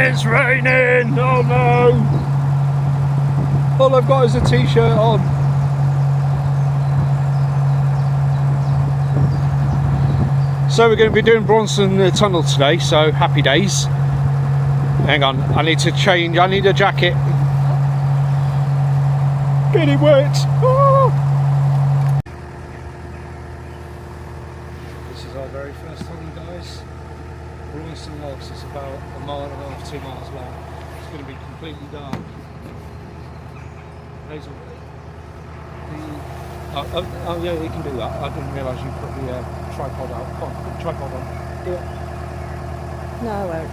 It's raining! Oh no! All I've got is a t-shirt on. So we're going to be doing Braunstone tunnel today, so happy days. Hang on, I need to change, I need a jacket. Getting wet! Oh. This is our very first tunnel, guys. Braunstone logs, it's about 1.5 miles, 2 miles long. It's going to be completely dark. Hazel. Oh yeah, you can do that. I didn't realise you put the tripod out. Come on, put the tripod on. Do it. No, I won't.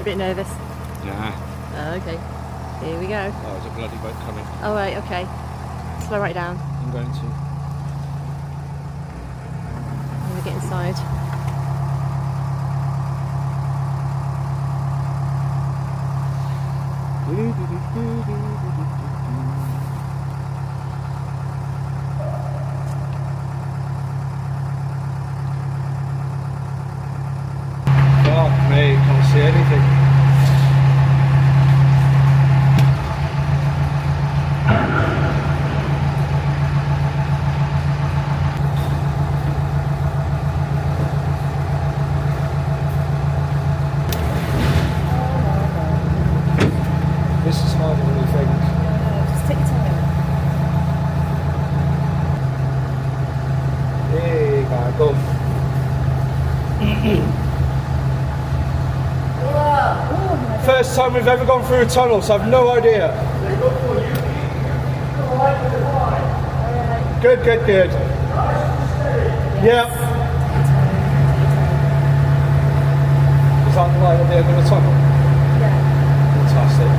A bit nervous. Nah. Oh, okay. Here we go. Oh, there's a bloody boat coming. Oh, right, okay. Slow right down. I'm going to. I'm going to get inside. Fuck me, can't see anything. This is harder than you think. Just take your time. There you go. First time we've ever gone through a tunnel, so I've no idea. Good, good, good. Yeah. Is that the light at the end of the tunnel? Yeah. Fantastic.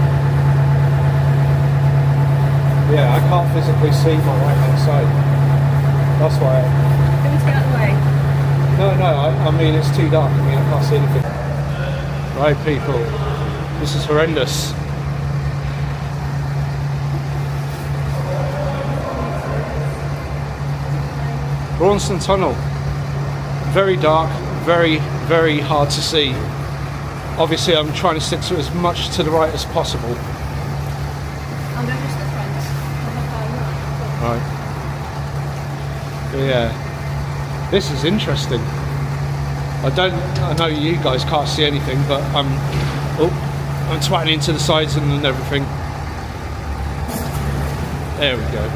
Yeah, I can't physically see my right hand side. That's why. Can we get out of the way? No, I mean it's too dark. I mean I can't see anything. Right, people. This is horrendous. Braunstone Tunnel. Very dark, very, very hard to see. Obviously I'm trying to stick to as much to the right as possible. I'm going to the front. Right. Yeah. This is interesting. I know you guys can't see anything, but I'm twatting into the sides and everything. There we go.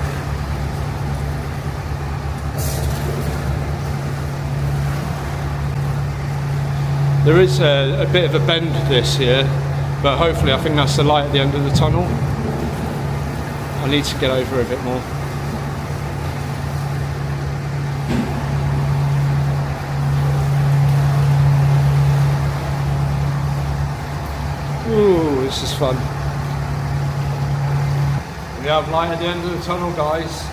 There is a bit of a bend this here, but hopefully I think that's the light at the end of the tunnel. I need to get over a bit more. Ooh, this is fun. We have light at the end of the tunnel, guys.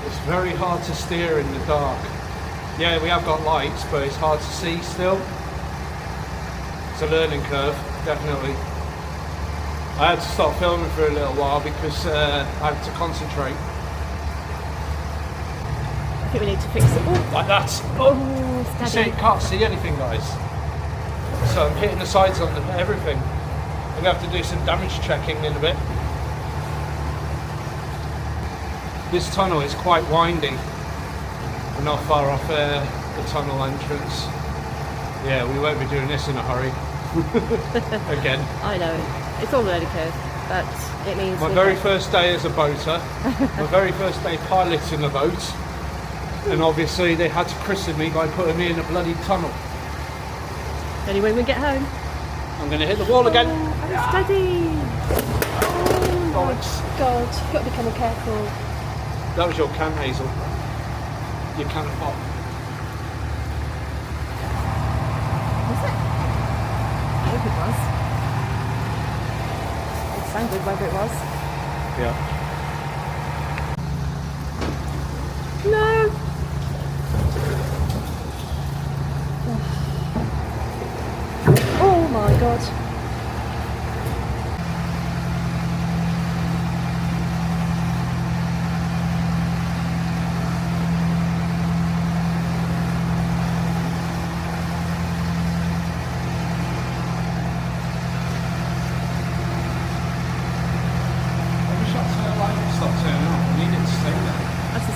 It's very hard to steer in the dark. Yeah, we have got lights, but it's hard to see still. It's a learning curve, definitely. I had to stop filming for a little while because I had to concentrate. I think we need to fix it. Ooh. Like that. Oh, You steady. see, can't see anything, guys. So I'm hitting the sides on everything. I'm going to have to do some damage checking in a bit. This tunnel is quite windy. We're not far off the tunnel entrance. Yeah, we won't be doing this in a hurry. Again. I know. It's all a learning curve, but it means... My very first day as a boater. My very first day piloting a boat. And obviously they had to christen me by putting me in a bloody tunnel. Only when we get home. I'm going to hit the wall again. Oh, I'm steady. Oh my God, you've got to be more careful. That was your can, Hazel. Your can of pop. Was it? I hope it was. It sounded whether it was. Yeah. No! Oh my God.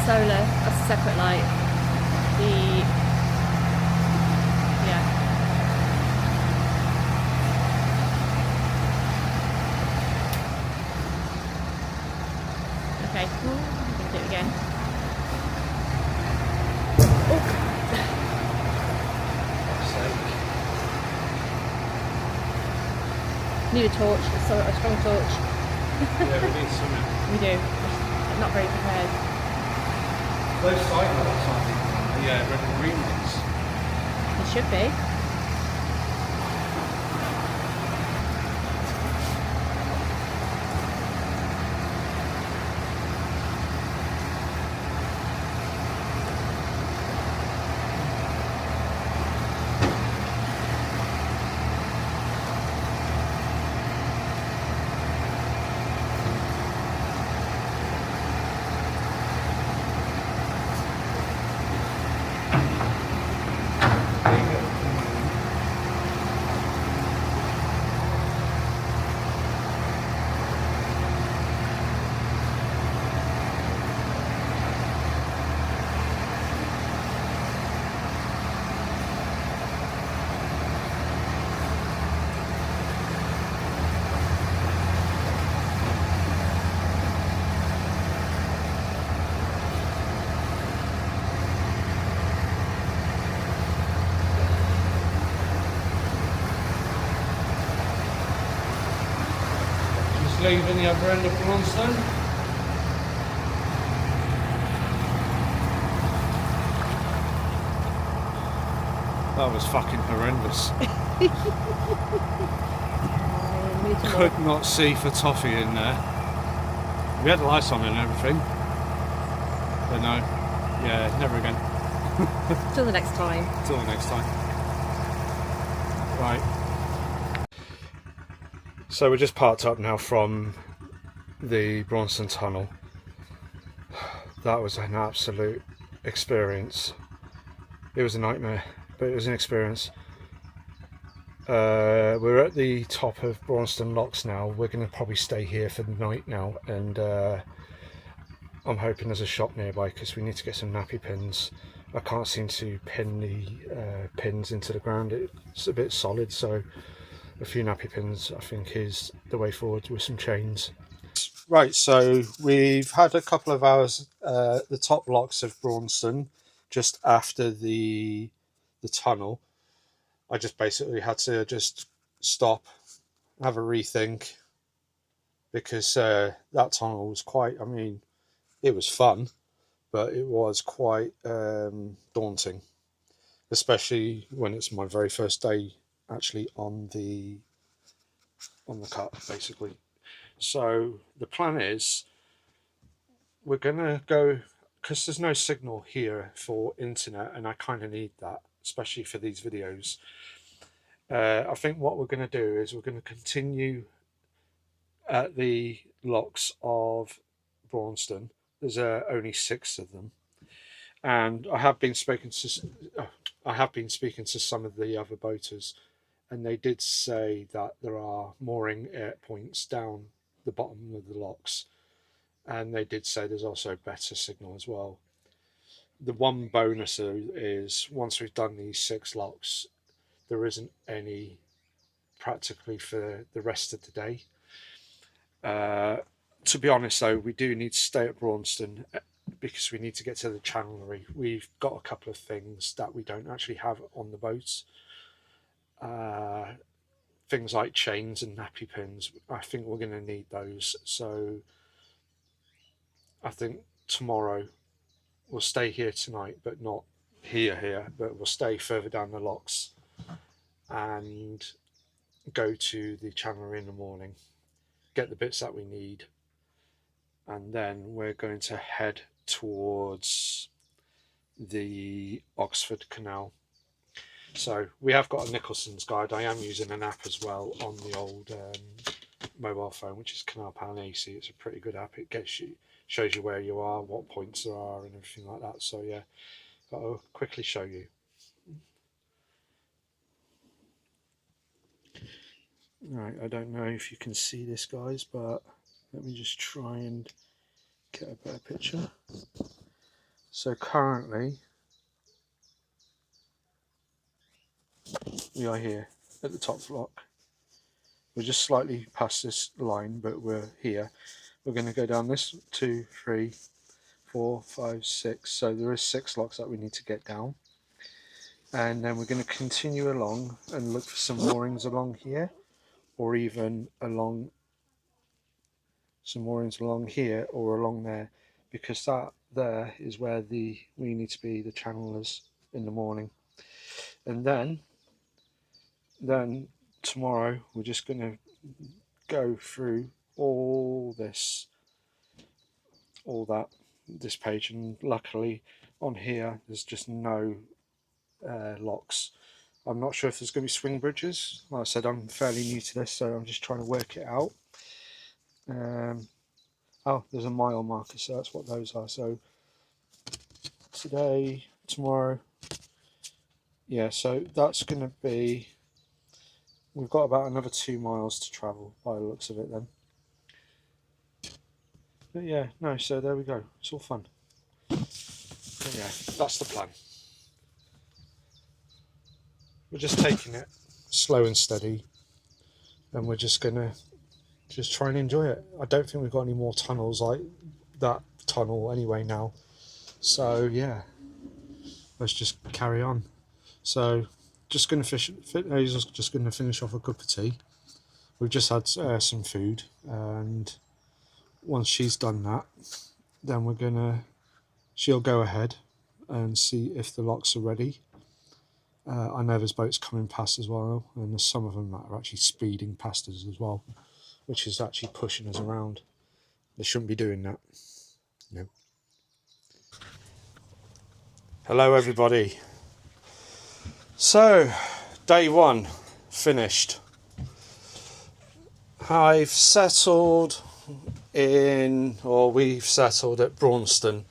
solar, that's a separate light. Yeah. Okay, I'm gonna do it again. Oh. Need a torch, a strong torch. Yeah, we need something. We do. I'm not very prepared. Those side lights aren't the red and green ones. It should be. Leaving the other end of Braunstone. That was fucking horrendous. Could not see for toffee in there. We had the lights on and everything. But no, yeah, never again. Till the next time. Till the next time. Right. So we're just parked up now from the Braunstone tunnel. That was an absolute experience. It was a nightmare, but it was an experience. We're at the top of Braunstone locks now. We're going to probably stay here for the night now, and I'm hoping there's a shop nearby because we need to get some nappy pins. I can't seem to pin the pins into the ground. It's a bit solid, so a few nappy pins I think is the way forward with some chains. Right, so we've had a couple of hours at the top locks of Braunstone, just after the tunnel. I just basically had to just stop, have a rethink, because that tunnel was quite, I mean, it was fun, but it was quite daunting, especially when it's my very first day actually on the cut, basically. So the plan is we're gonna go, because there's no signal here for internet, and I kind of need that, especially for these videos. I think what we're going to do is we're going to continue at the locks of Braunstone. There's only 6 of them, and I have been speaking to some of the other boaters, and they did say that there are mooring points down the bottom of the locks, and they did say there's also better signal as well. The one bonus is once we've done these 6 locks, there isn't any practically for the rest of the day. To be honest though, we do need to stay at Braunstone because we need to get to the chandlery. We've got a couple of things that we don't actually have on the boats. Things like chains and nappy pins. I think we're going to need those. So I think tomorrow we'll stay here tonight, but not here, but we'll stay further down the locks and go to the chandlery in the morning, get the bits that we need, and then we're going to head towards the Oxford Canal. So we have got a Nicholson's guide. I am using an app as well on the old mobile phone, which is Canal Pan AC. It's a pretty good app. It shows you where you are, what points there are, and everything like that. So yeah, I'll quickly show you. Right, I don't know if you can see this, guys, but let me just try and get a better picture. So currently we are here at the top lock. We're just slightly past this line, but we're here. We're going to go down this 2, 3, 4, 5, 6. So there is 6 locks that we need to get down. And then we're going to continue along and look for some moorings along here, or even along some moorings along here or along there, because that there is where we need to be the channelers in the morning. And then tomorrow we're just going to go through all this page, and luckily on here there's just no locks. I'm not sure if there's going to be swing bridges. Like I said, I'm fairly new to this, so I'm just trying to work it out. Oh, there's a mile marker, so that's what those are. So today, tomorrow, yeah, so that's going to be, we've got about another 2 miles to travel by the looks of it then. But yeah, no, so there we go. It's all fun. But yeah, that's the plan. We're just taking it slow and steady, and we're just gonna try and enjoy it. I don't think we've got any more tunnels like that tunnel anyway now. So yeah, let's just carry on. So just gonna just gonna finish off a cup of tea. We've just had some food, and once she's done that, then she'll go ahead and see if the locks are ready. I know there's boats coming past as well, and there's some of them that are actually speeding past us as well, which is actually pushing us around. They shouldn't be doing that. No. Hello everybody. So, day 1 finished. We've settled at Braunstone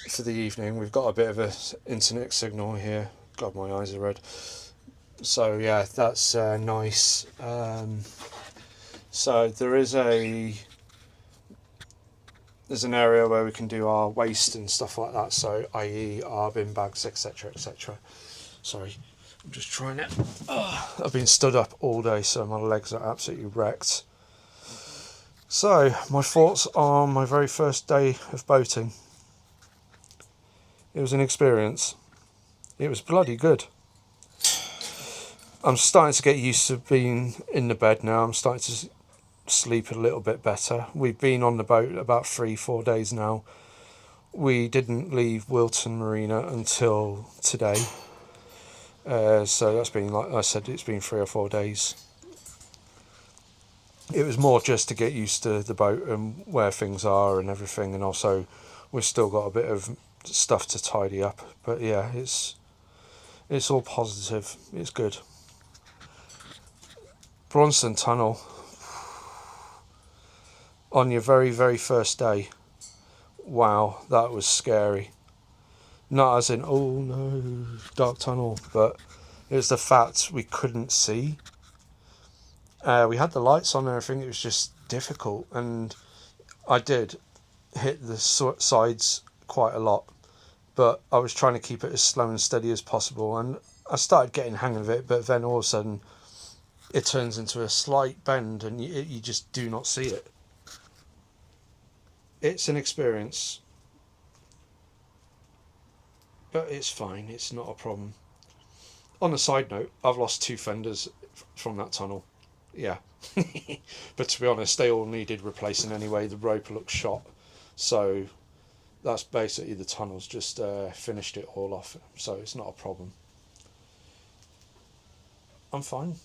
for the evening. We've got a bit of an internet signal here. God, my eyes are red. So yeah, that's nice. So there's an area where we can do our waste and stuff like that, so i.e. our bin bags, etc, etc. Sorry, I'm just trying it. I've been stood up all day, so my legs are absolutely wrecked. So my thoughts on my very first day of boating. It was an experience. It was bloody good. I'm starting to get used to being in the bed now. I'm starting to sleep a little bit better. We've been on the boat about 3-4 days now. We didn't leave Wilton Marina until today. So that's been, like I said, it's been 3 or 4 days. It was more just to get used to the boat and where things are and everything, and also we've still got a bit of stuff to tidy up. But yeah, it's all positive. It's good. Braunstone Tunnel on your very, very first day. Wow, that was scary. Not as in, oh no, dark tunnel, but it was the fact we couldn't see. We had the lights on and everything. It was just difficult, and I did hit the sides quite a lot, but I was trying to keep it as slow and steady as possible, and I started getting the hang of it, but then all of a sudden it turns into a slight bend and you just do not see it. It's an experience, but it's fine, it's not a problem. On a side note, I've lost 2 fenders from that tunnel. Yeah. But to be honest, they all needed replacing anyway. The rope looked shot, so that's basically, the tunnel's just finished it all off, so it's not a problem. I'm fine.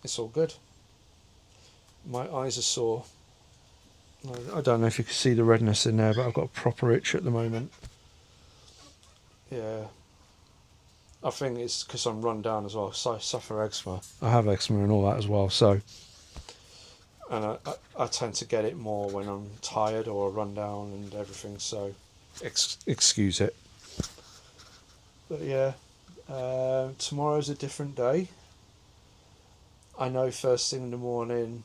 It's all good. My eyes are sore. I don't know if you can see the redness in there, but I've got a proper itch at the moment. Yeah. I think it's because I'm run down as well, so I suffer eczema. I have eczema and all that as well, so... And I tend to get it more when I'm tired or run down and everything, so excuse it. But yeah, tomorrow's a different day. I know first thing in the morning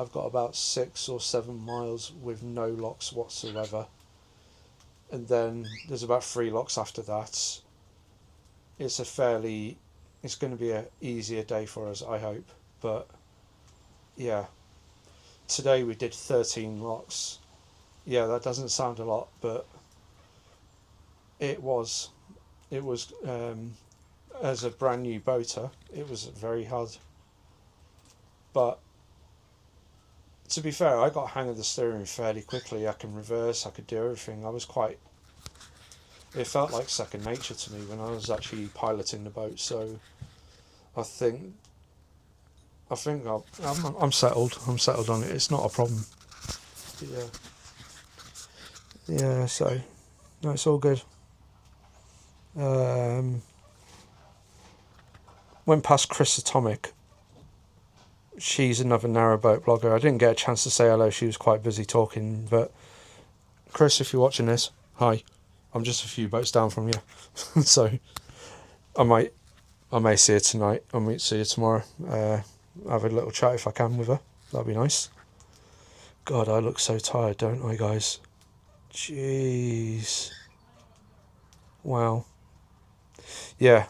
I've got about 6 or 7 miles with no locks whatsoever, and then there's about 3 locks after that. It's going to be an easier day for us, I hope. But yeah, today we did 13 locks. Yeah, that doesn't sound a lot, but it was as a brand new boater, it was very hard. But to be fair, I got hang of the steering fairly quickly. I can reverse, I could do everything. It felt like second nature to me when I was actually piloting the boat. So I think I'm settled. I'm settled on it. It's not a problem. Yeah. So no, it's all good. Went past Chris Atomic. She's another narrowboat blogger. I didn't get a chance to say hello. She was quite busy talking. But Chris, if you're watching this, hi. I'm just a few boats down from you, so I may see her tonight. I might see her tomorrow. Have a little chat if I can with her. That'd be nice. God, I look so tired, don't I, guys? Jeez. Wow. Yeah.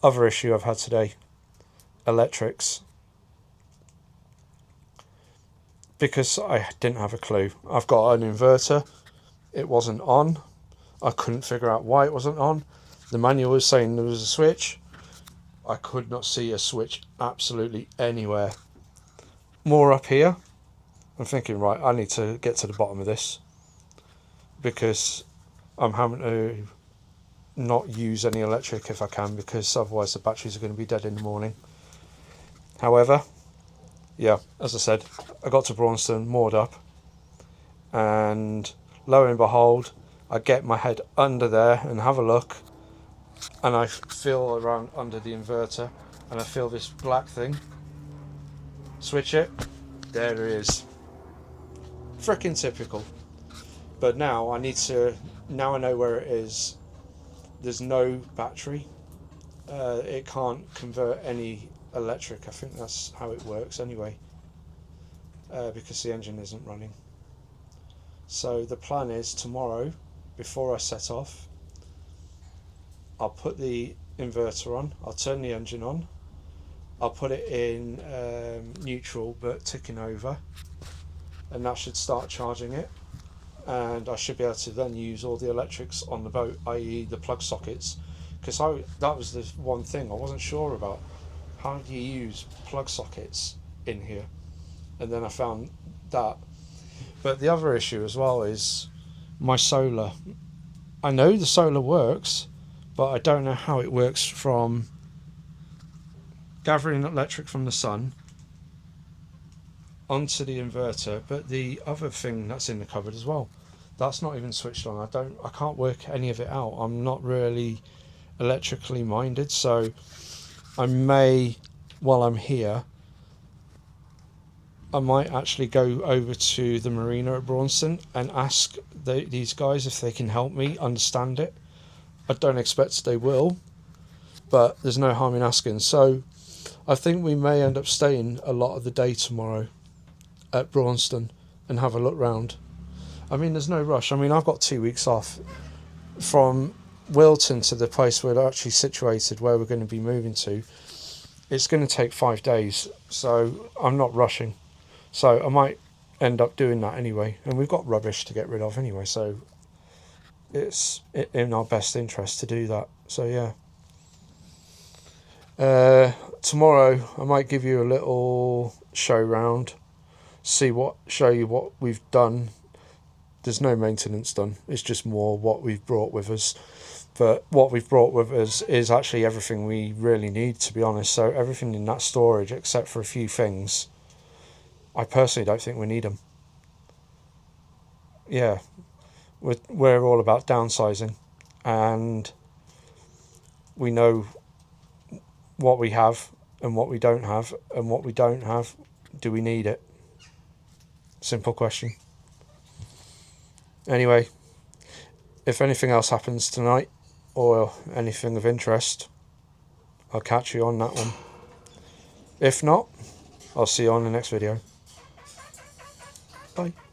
Other issue I've had today. Electrics. Because I didn't have a clue. I've got an inverter. It wasn't on. I couldn't figure out why it wasn't on. The manual was saying there was a switch. I could not see a switch absolutely anywhere. More up here. I'm thinking, right, I need to get to the bottom of this, because I'm having to not use any electric if I can, because otherwise the batteries are going to be dead in the morning. However, yeah, as I said, I got to Braunstone, moored up, and lo and behold, I get my head under there and have a look, and I feel around under the inverter, and I feel this black thing. Switch it, there it is. Freaking typical. But now I know where it is. There's no battery. It can't convert any electric. I think that's how it works anyway, because the engine isn't running. So the plan is tomorrow, before I set off, I'll put the inverter on, I'll turn the engine on, I'll put it in neutral but ticking over, and that should start charging it, and I should be able to then use all the electrics on the boat, i.e. the plug sockets, because that was the one thing I wasn't sure about. How do you use plug sockets in here? And then I found that. But the other issue as well is my solar. I know the solar works, but I don't know how it works from gathering electric from the sun onto the inverter. But the other thing that's in the cupboard as well, that's not even switched on. I can't work any of it out. I'm not really electrically minded, so I may, while I'm here, I might actually go over to the marina at Braunstone and ask these guys if they can help me understand it. I don't expect they will, but there's no harm in asking. So I think we may end up staying a lot of the day tomorrow at Braunstone and have a look round. I mean, there's no rush. I mean, I've got 2 weeks off from Wilton to the place we're actually situated, where we're going to be moving to. It's going to take 5 days, so I'm not rushing. So I might end up doing that anyway, and we've got rubbish to get rid of anyway, so it's in our best interest to do that. So yeah, tomorrow I might give you a little show round, show you what we've done. There's no maintenance done, it's just more what we've brought with us. But what we've brought with us is actually everything we really need, to be honest. So everything in that storage, except for a few things, I personally don't think we need them. Yeah, we're all about downsizing, and we know what we have and what we don't have, and what we don't have, do we need it? Simple question. Anyway, if anything else happens tonight, or anything of interest, I'll catch you on that one. If not, I'll see you on the next video. Bye.